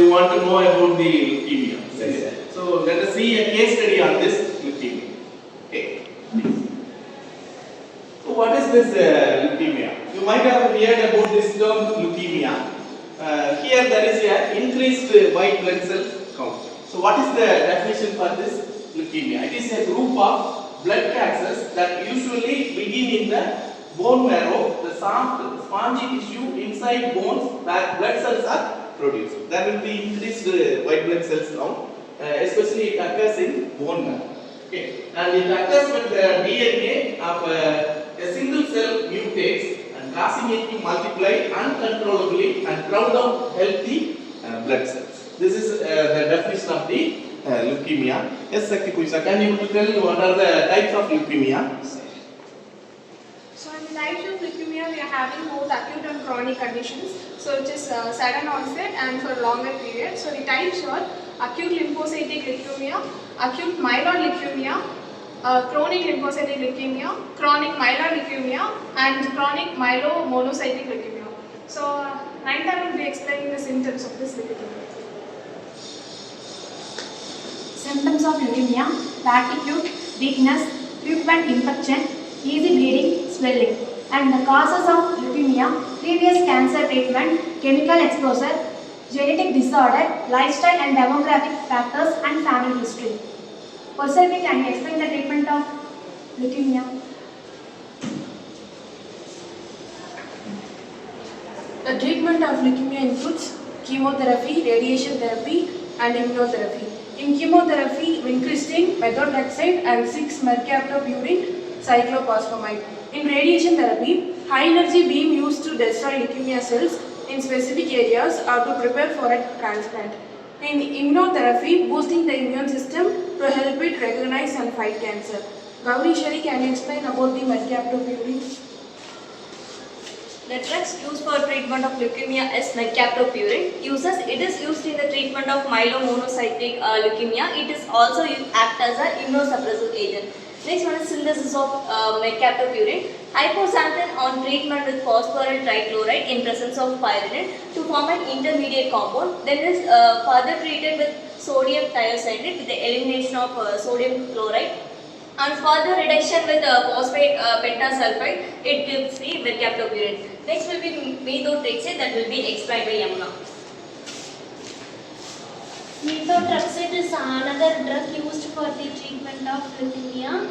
you want to know about the leukemia. Yes. So let us see a case study on this leukemia. Okay. So what is this leukemia? You might have heard about this term leukemia. Here there is a increased white blood cell count. So what is the definition for this leukemia? It is a group of blood cancers that usually begin in the bone marrow, the soft spongy tissue inside bones where blood cells are produced. There will be increased white blood cells count, especially it occurs in bone marrow. Okay. And it occurs when the DNA of a single cell mutates and causing it to multiply uncontrollably and crowd out healthy blood cells. This is the definition of the leukemia. Yes, Sakti Kuisa, can you tell what are the types of leukemia? So in the types of leukemia, we are having both acute and chronic conditions. So it is sudden onset and for a longer period. So the types are acute lymphocytic leukemia, acute myeloid leukemia, chronic lymphocytic leukemia, chronic myeloid leukemia, and chronic myelomonocytic leukemia. So Nainta will be explaining the symptoms of this leukemia. Symptoms of leukemia: fatigue, weakness, frequent infection, easy bleeding, swelling. And the causes of leukemia: previous cancer treatment, chemical exposure, genetic disorder, lifestyle and demographic factors, and family history. Personally, can you explain the treatment of leukemia? The treatment of leukemia includes chemotherapy, radiation therapy, and immunotherapy. In chemotherapy, vincristine, methotrexate, and 6-mercaptopurine cyclophosphamide. In radiation therapy, high energy beam used to destroy leukemia cells in specific areas or to prepare for a transplant. In immunotherapy, boosting the immune system to help it recognize and fight cancer. Gauri Shari, can you explain about the mercaptopurine? The drugs used for treatment of leukemia is mercaptopurine. It is used in the treatment of myelomonocytic leukemia. It is also act as an immunosuppressive agent. Next one is synthesis of mercaptopurine. Hypoxanthine on treatment with phosphorus trichloride in presence of pyridine to form an intermediate compound. Then is further treated with sodium thiocyanate with the elimination of sodium chloride. And further reduction with phosphate pentasulfide, it gives the mercaptopurine. Next will be methotrexate, that will be explained by Yamuna. Methotrexate is another drug used for the treatment of leukemia.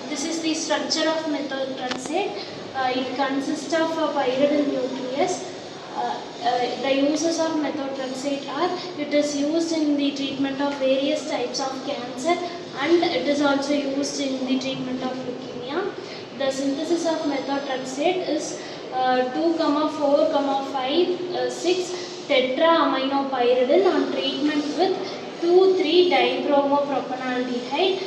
This is the structure of methotrexate. It consists of a pyridine nucleus. The uses of methotrexate are: it is used in the treatment of various types of cancer, and it is also used in the treatment of leukemia. The synthesis of methotrexate is 2,4,5,6 tetraaminopiridine on treatment with 2,3-dibromopropanaldehyde.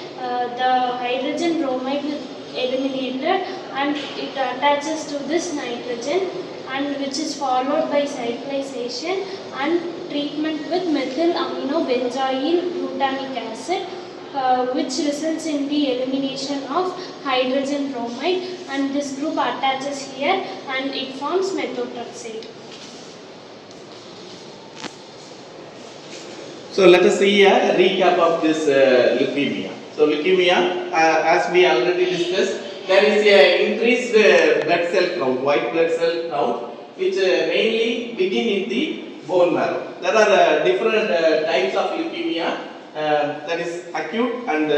The hydrogen bromide is eliminated and it attaches to this nitrogen, and which is followed by cyclization and treatment with methylaminobenzoyl glutamic acid, which results in the elimination of hydrogen bromide, and this group attaches here and it forms methotrexate. So let us see a recap of this leukemia. So leukemia, as we already discussed, there is a increased blood cell count, white blood cell count, which mainly begin in the bone marrow. There are different types of leukemia, that is acute and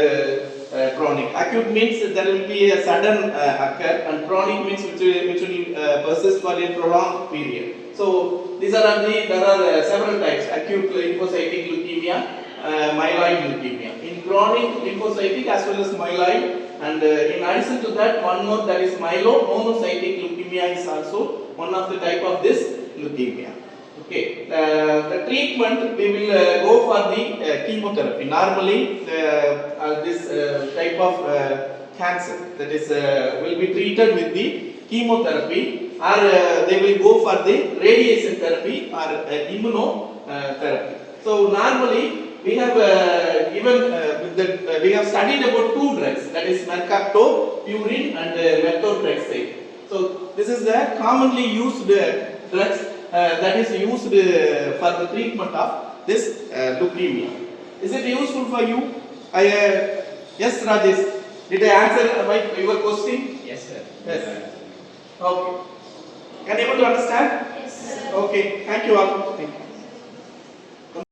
chronic. Acute means there will be a sudden occur, and chronic means which will persist for a prolonged period. So there are several types: acute lymphocytic leukemia, myeloid leukemia. In chronic lymphocytic as well as myeloid, and in addition to that, one more, that is myelomonocytic leukemia, is also one of the type of this leukemia. Okay, the treatment, we will go for the chemotherapy. Normally, this type of cancer, that is will be treated with the chemotherapy, or they will go for the radiation therapy or immunotherapy. So normally we have we have studied about two drugs, that is mercaptopurine and methotrexate. So this is the commonly used drugs that is used for the treatment of this leukemia. Is it useful for you? Yes, Rajesh. Did I answer your question? Yes, sir. Yes. Okay. Can you able to understand? Yes, sir. Okay. Thank you all. Thank you.